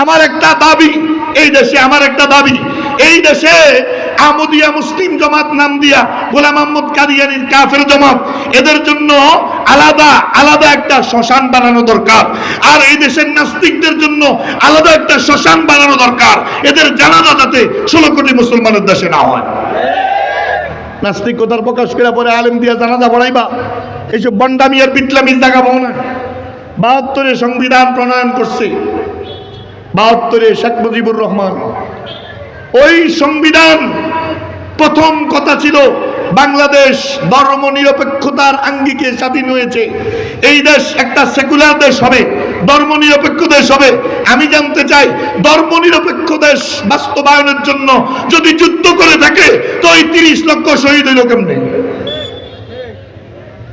আমার একটা দাবি, এই দেশে আমার একটা দাবি, এই দেশে আহমদিয়া মুসলিম জামাত নাম দিয়া গোলাম আহমদ কাদিয়ানীর কাফের জামাত, এদের জন্য আলাদা আলাদা একটা শ্মশান বানানো দরকার। আর এই দেশের নাস্তিকদের জন্য আলাদা একটা শ্মশান বানানো দরকার। এদের জানাজা যাতে 16 কোটি মুসলমানের দেশে না হয়। নাস্তিকতার প্রকাশ করে পরে আলেম দিয়া জানাজা পড়াইবা, এইসব বন্ডামি আর বিটলামির জায়গা পাও না। 72-এ সংবিধান প্রণয়ন করছে, 72-এ শেখ মুজিবুর রহমান। ওই সংবিধান প্রথম কথা ছিল বাংলাদেশ ধর্ম নিরপেক্ষতার আঙ্গিকে স্বাধীন হয়েছে। এই দেশ একটা সেকুলার দেশ হবে, ধর্ম নিরপেক্ষ দেশ হবে। আমি জানতে চাই, ধর্ম নিরপেক্ষ দেশ বাস্তবায়নের জন্য যদি যুদ্ধ করে থাকে তো ওই 30 লক্ষ শহীদ হইল কেমনে?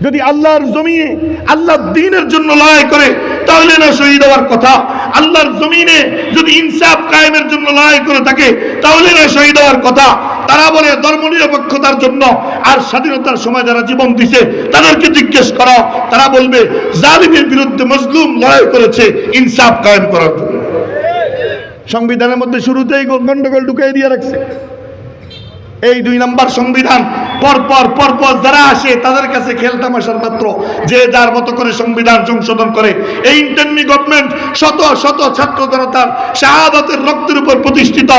যদি আল্লাহর জমিনে আল্লাহর দ্বীনের জন্য লড়াই করে তাহলে না শহীদ হওয়ার কথা। আল্লাহর জমিনে যদি ইনসাফ কায়েমের জন্য লড়াই করে থাকে তাহলে না শহীদ হওয়ার কথা। তারা বলে ধর্ম নিরপেক্ষতার জন্য, আর স্বাধীনতার সময় যারা জীবন দিছে তাদেরকে জিজ্ঞেস করা, তারা বলবে জালিমের বিরুদ্ধে মজলুম লড়াই করেছে ইনসাফ কায়েম করার জন্য। সংবিধানের মধ্যে শুরুতেই গন্ডগোল ঢুকিয়ে দিয়ে রাখছে। এই 2 নম্বর সংবিধান পরপর যারা আসে তাদের কাছে খেলতামাশার মাত্র, যে যার মতো করে সংবিধান সংশোধন করে। এই ইন্টারমি গভর্নমেন্ট শত শত ছাত্র জনতার শাহাদাতের রক্তের উপর প্রতিষ্ঠিত।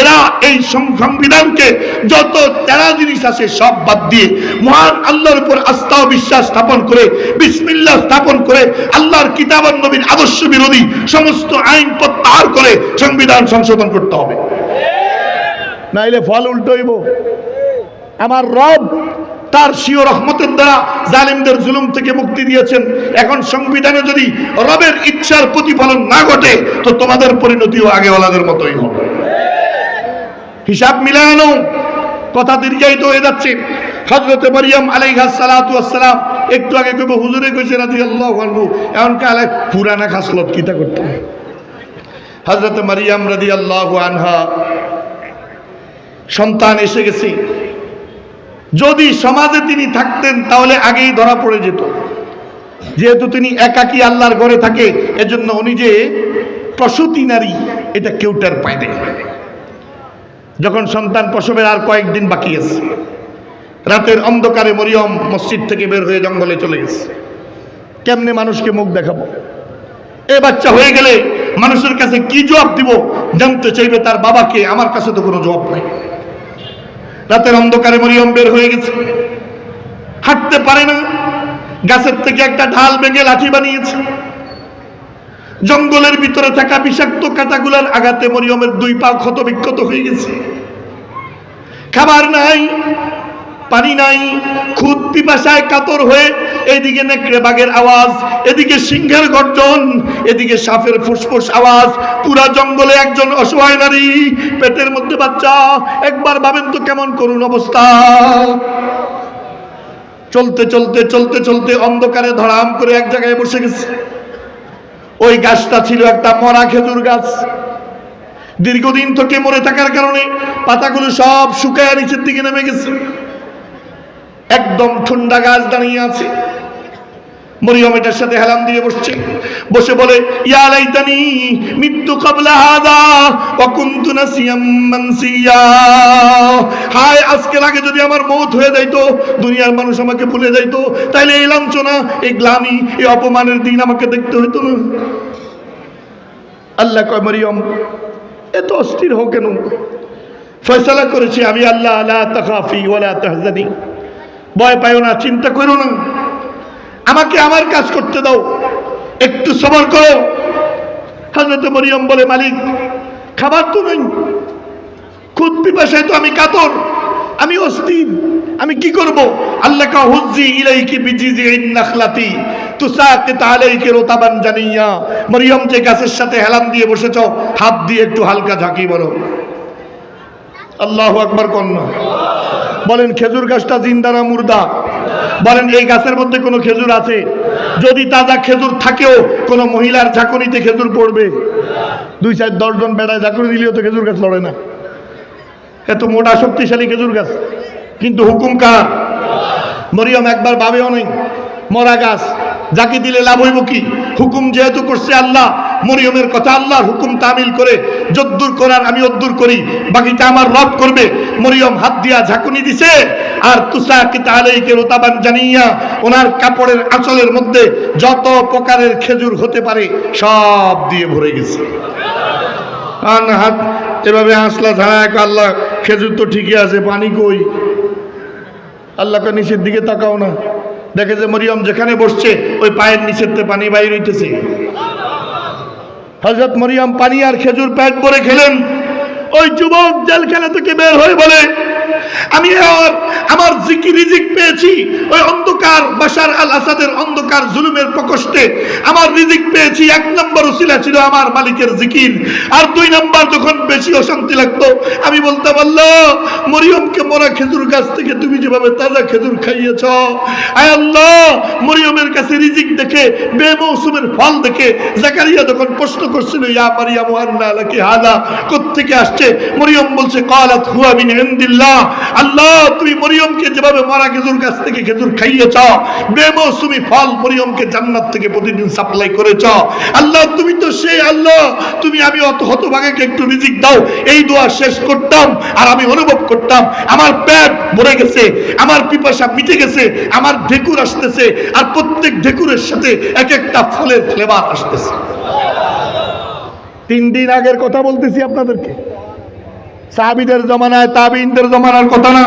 এরা এই সংবিধানকে যত তেরা জিনিস আছে সব বাদ দিয়ে মহান আল্লাহর উপর আস্থা ও বিশ্বাস স্থাপন করে, বিসমিল্লাহ স্থাপন করে, আল্লাহর কিতাব আর নবীর আদর্শ বিরোধী সমস্ত আইন প্রত্যাহার করে সংবিধান সংশোধন করতে হবে, নাইলে ফল উল্টো হইব। আমার রব তার স্বীয় রহমতের দ্বারা জালিমদের জুলুম থেকে মুক্তি দিয়েছেন। এখন সংবিধানে যদি রবের ইচ্ছার প্রতিফলন না ঘটে তো তোমাদের পরিণতিও আগেওয়ালাদের মতোই হবে। হিসাব মিলানো, কথা দীর্ঘায়িত হয়ে যাচ্ছে। হযরত মারিয়াম আলাইহিস সালাতু ওয়াস সালাম, একটু আগে কইব হুজুরে কইছে রাদিয়াল্লাহু আনহু, এখন কালে পুরানা খাসলত কিতা করতে। হযরত মারিয়াম রাদিয়াল্লাহু আনহা সন্তান এসে গেছে। যদি সমাজে তিনি থাকতেন তাহলে আগেই ধরা পড়ে যেত। যেহেতু তিনি একাকী আল্লাহর ঘরে থাকে, এজন্য উনি যে প্রসূতি নারী এটা কেউ টের পায় না। যখন সন্তান প্রসবের আর কয়েকদিন বাকি আছে, রাতের অন্ধকারে মরিয়ম মসজিদ থেকে বের হয়ে জঙ্গলে চলে গেছে। কেমনে মানুষকে মুখ দেখাবো? এ বাচ্চা হয়ে গেলে মানুষের কাছে কি জবাব দিব জানতে চাইবে তার বাবাকে, আমার কাছে তো কোনো জবাব নাই। রাতের অন্ধকারে মরিয়ম বের হয়ে গেছে, হাঁটতে পারে না, গাছের থেকে একটা ঢাল ভেঙে লাঠি বানিয়েছে। জঙ্গলের ভিতরে থাকা বিষাক্ত কাঁটাগুলার আঘাতে মরিয়মের 2 পা ক্ষত বিক্ষত হয়ে গেছে। খাবার নাই, পানি নাই, খুদ পিপাসায় কাতর হয়ে এদিকে নেকড়ে বাঘের আওয়াজ, এদিকে সিংহের গর্জন, এদিকে সাপের ফুসফুস আওয়াজ। পুরা জঙ্গলে একজন অসহায় নারী, পেটের মধ্যে বাচ্চা। একবার ভাবেন তো কেমন করুণ অবস্থা। চলতে চলতে চলতে চলতে অন্ধকারে ধড়াম করে এক জায়গায় বসে গেছে। ওই গাছটা ছিল একটা মরা খেজুর গাছ। দীর্ঘদিন থেকে মরে থাকার কারণে পাতাগুলো সব শুকায় নিচের দিকে নেমে গেছে। একদম ঠান্ডা গাছ দাঁড়িয়ে আছে। মরিয়ম এটার সাথে হেলান দিয়ে বসছে, বসে বলে ইয়া লাইতানি মিতু ক্বাবলা হাযা ওয়া কুনতু নাসিয়াম মানসিয়া। হায়, আজকের আগে যদি আমার মওত হয়ে যাইতো, দুনিয়ার মানুষ আমাকে ভুলে যাইতো, তাইলে এই লাঞ্ছনা, এই গ্লানি, এই অপমানের দিন আমাকে দেখতে হইতো না। আল্লাহ কয় মরিয়ম এত অস্থির হও কেন? ফয়সালা করেছি আমি আল্লাহ, লা তাখাফি ওয়া লা তাহজানি, ভয় পাইও না, চিন্তা করো না, আমাকে আমার কাজ করতে দাও, একটু সবর করো। হযরত মরিয়ম বলে মালিক, খাবার তো নাই, খুদ পিপাসায় তো আমি কাতর, আমি অস্থির, আমি কি করব? আল্লাহ কা হুজ্জি ইলাইকি বিজিজিন নাখলাতি তুসাকিত আলাইকি রুতাবান জানিয়া। মরিয়ম যে গাছের সাথে হেলান দিয়ে বসেছ, হাত দিয়ে একটু হালকা ঝাঁকি বলো। আল্লাহু আকবার কন্যা বলেন, খেজুর গাছটা জিন্দা না মুর্দা? বলেন, এই গাছের মধ্যে কোনো খেজুর আছে? যদি তাজা খেজুর থাকেও কোনো মহিলার ঝাঁকুনিতে খেজুর পড়বে? 2-4-10 জন বেড়ায় ঝাঁকুনি দিলেও তো খেজুর গাছ লড়ে না। এত মোটা শক্তিশালী খেজুর গাছ, কিন্তু হুকুম কার? মরিয়ম একবার ভাবেও নাই, মরা গাছ ঝাঁকি দিলে লাভ হইব কি? হুকুম যেহেতু করছে আল্লাহ, মরিয়মের কথা আল্লাহর হুকুম তামিল করে যদ্দুর করার আমি অদ্দুর করি, বাকিটা আমার রব করবে। মরিয়ম হাত দিয়া ঝাঁকুনি দিছে, আর তুসাকিত আলাইকা রুতাবান জানিয়া ওনার কাপড়ের আঁচলের মধ্যে যত প্রকারের খেজুর হতে পারে সব দিয়ে ভরে গেছে। হাত এভাবে হাসলা ধারায়, আল্লাহ খেজুর তো ঠিকই আছে, পানি কই? আল্লাহকে নিচের দিকে তাকাও না, দেখে যে মরিয়ম যেখানে বসছে ওই পায়ের নিচের পানি বাইর হইতেছে। হযরত মরিয়ম পানি আর খেজুর পেট ভরে খেলেন। ওই যুবক জেলখানা থেকে বের হয়ে বলে, আমি আমার রিজিক পেয়েছি ওই অন্ধকার বাশার আল আসাদের অন্ধকার জুলুমের প্রকোষ্ঠে। আমার রিজিক পেয়েছি, এক নম্বর উসিলা ছিল আমার মালিকের জিকির, আর দুই নম্বর যখন বেশি অশান্তি লাগতো আমি বলতাম, আল্লাহ মরিয়মকে মরা খেজুর গাছ থেকে তুমি যেভাবে তাজা খেজুর খাইয়েছ, আয় আল্লাহ মরিয়মের কাছে রিজিক দেখে, বেমৌসুমের ফল দেখে জাকারিয়া যখন প্রশ্ন করছিল, ইয়া মারিয়াম আন্না লাকি হাযা, কোত্থেকে আসছে? মরিয়ম বলছে, ক্বালাত হুয়া মিন ইনদিল্লাহ। আল্লাহ তুমি মরিয়মকে যেভাবে মরা খেজুর গাছ থেকে খেজুর খাইয়েছ, বেমৌসুমি ফল মরিয়মকে জান্নাত থেকে প্রতিদিন সাপ্লাই করেছ, আল্লাহ তুমি তো সেই আল্লাহ, তুমি আমি অত হতভাগাকে একটু রিজিক দাও। এই দোয়া শেষ করতাম আর আমি অনুভব করতাম আমার পেট ভরে গেছে, আমার পিপাসা মিটে গেছে, আমার ঢেকুর আসতেছে, আর প্রত্যেক ঢেকুরের সাথে এক একটা ফলের ফ্লেভার আসতেছে। 3 দিন আগের কথা বলতেছি আপনাদেরকে, সাহাবীদের জমানায়, তাবিঈনদের জমানার কথা না।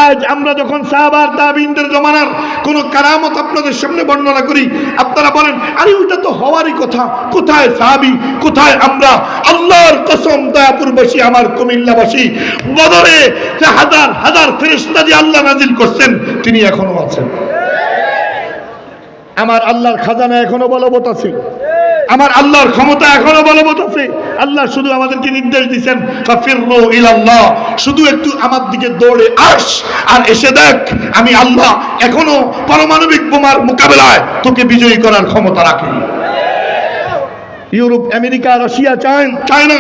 আজ আমরা যখন সাহাবা তাবিঈনদের জমানার কোন কারামত আপনাদের সামনে বর্ণনা করি, আপনারা বলেন আরে ওটা তো হওয়ারই কথা, কোথায় সাহাবী, কোথায় আমরা? আল্লাহর কসম দয়াপুরবাসী, আমার কুমিল্লাবাসী, বদরে যে হাজার হাজার ফেরেশতা যে আল্লাহ নাজিল করছেন তিনি এখনো আছেন। আমার আল্লাহর খাজানা এখনো বলবৎ আছে, আমার আল্লাহর ক্ষমতা এখনো বলবৎ আছে। আল্লাহ শুধু আমাদেরকে নির্দেশ দিচ্ছেন, ফাফিরু ইলাল্লাহ, শুধু একটু আমার দিকে দৌড়ে আস আর এসে দেখ আমি আল্লাহ এখনো পারমাণবিক বোমার মোকাবেলায় তোকে বিজয়ী করার ক্ষমতা রাখি। ইউরোপ, আমেরিকা, রাশিয়া, চায়না,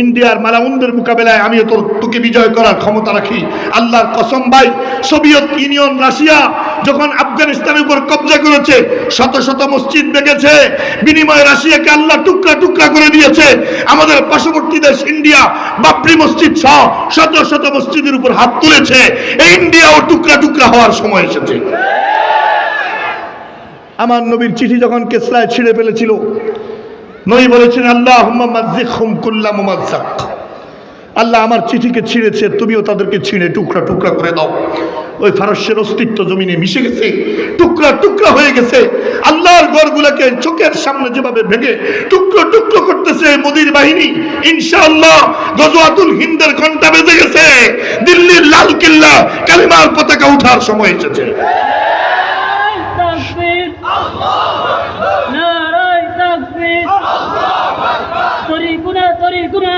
ইন্ডিয়ার মালাউনদের মোকাবেলায় আমিও তোকে বিজয় করার ক্ষমতা রাখি। আল্লাহর কসম ভাই, সোভিয়েত ইউনিয়ন, রাশিয়া যখন আফগানিস্তানের উপর কব্জা করেছে, শত শত মসজিদ ভেঙেছে, বিনিময়ে রাশিয়াকে আল্লাহ টুকরা টুকরা করে দিয়েছে। আমাদের পার্শ্ববর্তী দেশ ইন্ডিয়া বাবরি মসজিদ সহ শত শত মসজিদের উপর হাত তুলেছে। এই ইন্ডিয়াও টুকরা টুকরা হওয়ার সময় এসেছে। আমার নবীর চিঠি যখন কেসরায় ছিঁড়ে ফেলেছিল, নবী বলেছেন, আল্লাহুম্মা মাযযিকহুম কুল্লা মুমাযযাক, আল্লাহ আমার চিঠিকে ছিঁড়েছে, তুমিও তাদেরকে ছিঁড়ে টুকরা টুকরা করে দাও। ওই ফারস্যের অস্তিত্ব জমিনে মিশে গেছে, টুকরা টুকরা হয়ে গেছে। আল্লাহর ঘরগুলোকে চোখের সামনে যেভাবে ভেঙে টুকরো টুকরো করতেছে মোদির বাহিনী, ইনশাআল্লাহ গজওয়াতুল হিন্দের ঘন্টা বেজে গেছে, দিল্লির লাল কেল্লা কালিমার পতাকা ওঠার সময় এসেছে। তরিকুনা